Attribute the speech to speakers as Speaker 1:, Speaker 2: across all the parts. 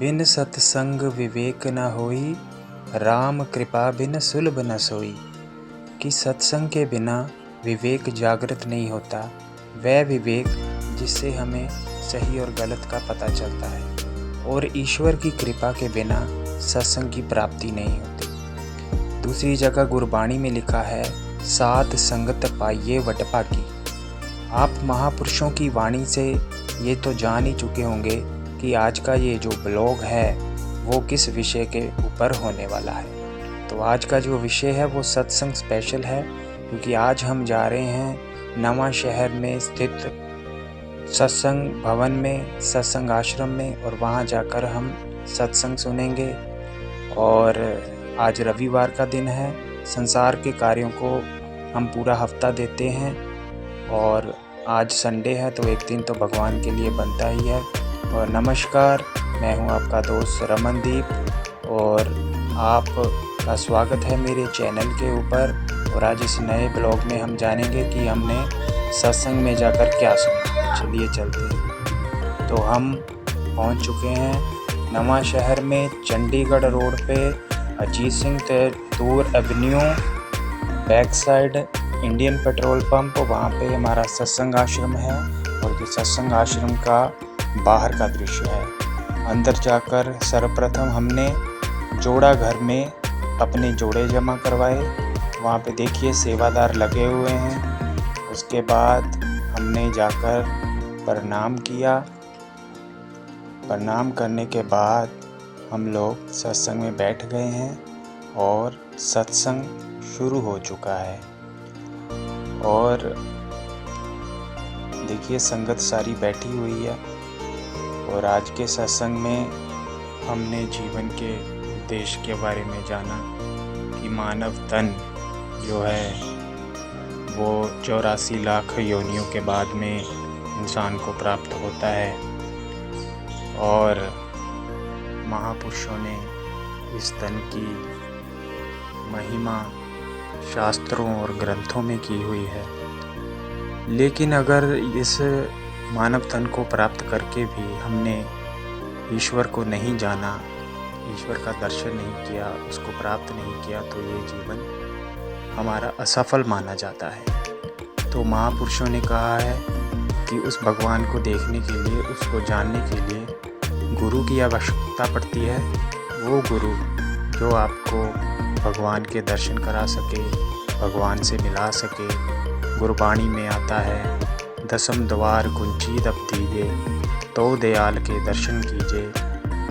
Speaker 1: बिन सत्संग विवेक न होई, राम कृपा बिन सुलभ न सोई। कि सत्संग के बिना विवेक जागृत नहीं होता, वह विवेक जिससे हमें सही और गलत का पता चलता है। और ईश्वर की कृपा के बिना सत्संग की प्राप्ति नहीं होती। दूसरी जगह गुरबाणी में लिखा है, सात संगत पाइये वटभागी। आप महापुरुषों की वाणी से ये तो जान ही चुके होंगे कि आज का ये जो ब्लॉग है वो किस विषय के ऊपर होने वाला है। तो आज का जो विषय है वो सत्संग स्पेशल है, क्योंकि आज हम जा रहे हैं नवा शहर में स्थित सत्संग भवन में, सत्संग आश्रम में, और वहाँ जाकर हम सत्संग सुनेंगे। और आज रविवार का दिन है। संसार के कार्यों को हम पूरा हफ्ता देते हैं और आज संडे है तो एक दिन तो भगवान के लिए बनता ही है। और नमस्कार, मैं हूं आपका दोस्त रमनदीप और आपका स्वागत है मेरे चैनल के ऊपर। और आज इस नए ब्लॉग में हम जानेंगे कि हमने सत्संग में जाकर क्या सुना। चलिए चलते हैं। तो हम पहुंच चुके हैं नवा शहर में, चंडीगढ़ रोड पे, Ajit Singh Toor avenue back side Indian petrol pump, वहाँ पे हमारा सत्संग आश्रम है। और ये सत्संग आश्रम का बाहर का दृश्य है। अंदर जाकर सर्वप्रथम हमने जोड़ा घर में अपने जोड़े जमा करवाए। वहाँ पे देखिए सेवादार लगे हुए हैं। उसके बाद हमने जाकर प्रणाम किया। प्रणाम करने के बाद हम लोग सत्संग में बैठ गए हैं और सत्संग शुरू हो चुका है। और देखिए संगत सारी बैठी हुई है। और आज के सत्संग में हमने जीवन के उद्देश्य के बारे में जाना कि मानव तन जो है वो 84 लाख योनियों के बाद में इंसान को प्राप्त होता है। और महापुरुषों ने इस तन की महिमा शास्त्रों और ग्रंथों में की हुई है। लेकिन अगर इस मानव तन को प्राप्त करके भी हमने ईश्वर को नहीं जाना, ईश्वर का दर्शन नहीं किया, उसको प्राप्त नहीं किया, तो ये जीवन हमारा असफल माना जाता है। तो महापुरुषों ने कहा है कि उस भगवान को देखने के लिए, उसको जानने के लिए गुरु की आवश्यकता पड़ती है। वो गुरु जो आपको भगवान के दर्शन करा सके, भगवान से मिला सके। गुरबाणी में आता है, दसम द्वार कुंचित अब दीजे, तो दयाल के दर्शन कीजे।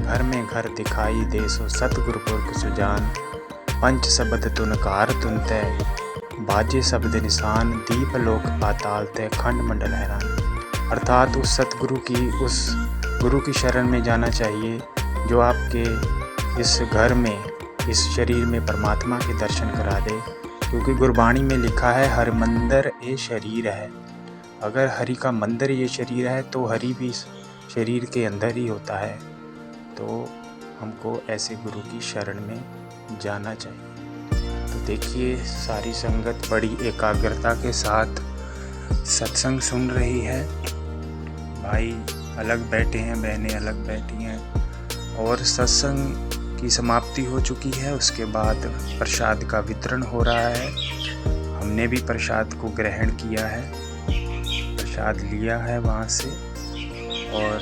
Speaker 1: घर में घर दिखाई दे सो सतगुरु पुरख सुजान, पंच शब्द तुनकार तुनते, बाजे शब्द निशान, दीप लोक पाताल ते खंड मंडल हैरान। अर्थात उस सतगुरु की, उस गुरु की शरण में जाना चाहिए जो आपके इस घर में, इस शरीर में परमात्मा के दर्शन करा दे। क्योंकि गुरबाणी में लिखा है, हर मंदिर ये शरीर है। अगर हरि का मंदिर ये शरीर है तो हरि भी शरीर के अंदर ही होता है। तो हमको ऐसे गुरु की शरण में जाना चाहिए। तो देखिए सारी संगत बड़ी एकाग्रता के साथ सत्संग सुन रही है। भाई अलग बैठे हैं, बहनें अलग बैठी हैं। और सत्संग की समाप्ति हो चुकी है। उसके बाद प्रसाद का वितरण हो रहा है। हमने भी प्रसाद को ग्रहण किया है, प्रसाद लिया है वहाँ से। और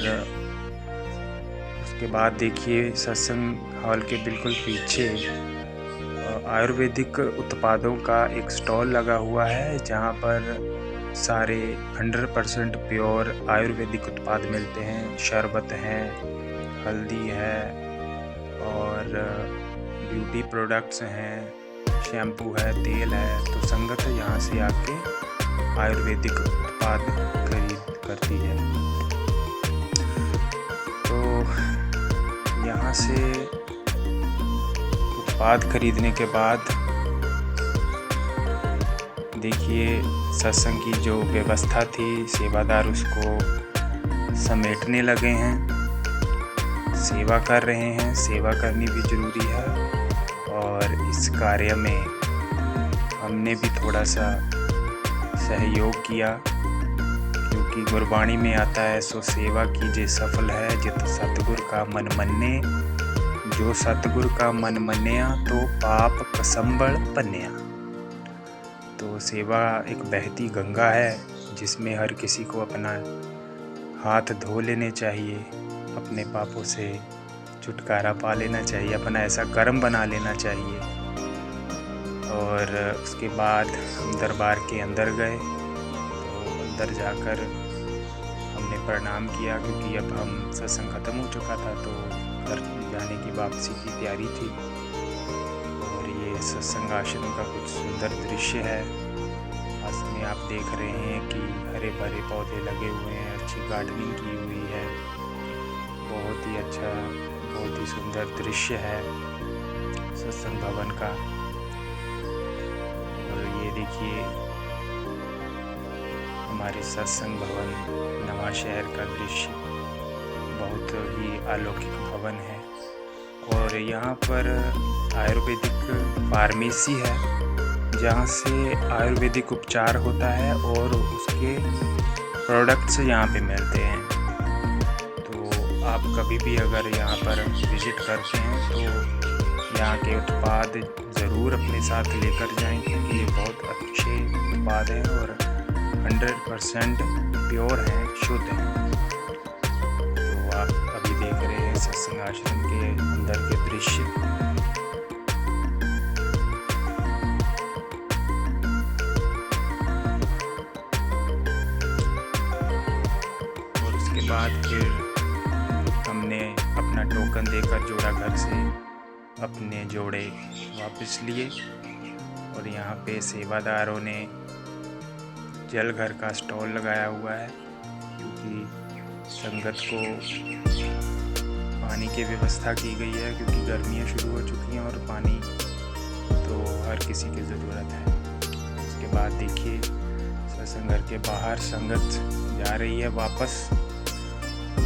Speaker 1: उसके बाद देखिए सत्संग हॉल के बिल्कुल पीछे आयुर्वेदिक उत्पादों का एक स्टॉल लगा हुआ है, जहाँ पर सारे 100% प्योर आयुर्वेदिक उत्पाद मिलते हैं। शरबत है, हल्दी है, और ब्यूटी प्रोडक्ट्स हैं, शैम्पू है, तेल है। तो संगत यहाँ से आके आयुर्वेदिक उत्पाद खरीद करती है। तो यहाँ से उत्पाद खरीदने के बाद देखिए सत्संग की जो व्यवस्था थी, सेवादार उसको समेटने लगे हैं, सेवा कर रहे हैं। सेवा करनी भी ज़रूरी है। और इस कार्य में हमने भी थोड़ा सा सहयोग किया, क्योंकि क्योंकि गुरबाणी में आता है, सो सेवा कीजे सफल है जित सतगुर का मन मन्ने, जो सतगुर का मन मन्या तो पाप कसंबल पन्या। तो सेवा एक बहती गंगा है जिसमें हर किसी को अपना हाथ धो लेने चाहिए, अपने पापों से छुटकारा पा लेना चाहिए, अपना ऐसा कर्म बना लेना चाहिए। और उसके बाद हम दरबार के अंदर गए, तो अंदर जाकर हमने प्रणाम किया क्योंकि अब हम सत्संग ख़त्म हो चुका था, तो घर जाने की वापसी की तैयारी थी। और ये सत्संग आश्रम का कुछ सुंदर दृश्य है। पास में आप देख रहे हैं कि हरे भरे पौधे लगे हुए हैं, अच्छी गार्डनिंग की हुई है, बहुत ही अच्छा, बहुत ही सुंदर दृश्य है सत्संग भवन का। और ये देखिए हमारे सत्संग भवन नवा शहर का दृश्य, बहुत ही अलौकिक भवन है। और यहाँ पर आयुर्वेदिक फार्मेसी है जहाँ से आयुर्वेदिक उपचार होता है और उसके प्रोडक्ट्स यहाँ पे मिलते हैं। तो आप कभी भी अगर यहाँ पर विज़िट करते हैं तो यहाँ के उत्पाद ज़रूर अपने साथ लेकर जाएं, क्योंकि ये बहुत अच्छे उत्पाद हैं और 100% प्योर हैं, शुद्ध हैं। तो आप अभी देख रहे हैं सत्संग आश्रम के अंदर के दृश्य। और उसके बाद फिर हमने अपना टोकन देकर जोड़ा घर से अपने जोड़े वापस लिए। और यहाँ पे सेवादारों ने जल घर का स्टॉल लगाया हुआ है, क्योंकि संगत को पानी की व्यवस्था की गई है, क्योंकि गर्मियाँ शुरू हो चुकी हैं और पानी तो हर किसी की ज़रूरत है। उसके बाद देखिए सत्संग घर के बाहर संगत जा रही है वापस।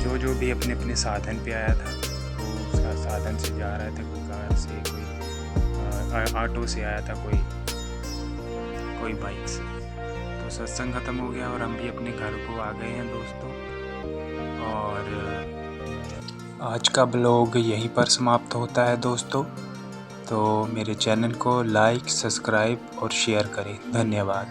Speaker 1: जो भी अपने अपने साधन पे आया था वो साधन से जा रहा था, कोई कार से, कोई ऑटो से आया था, कोई बाइक से। तो सत्संग ख़त्म हो गया और हम भी अपने घर को आ गए हैं दोस्तों। और आज का ब्लॉग यहीं पर समाप्त होता है दोस्तों। तो मेरे चैनल को लाइक, सब्सक्राइब और शेयर करें। धन्यवाद।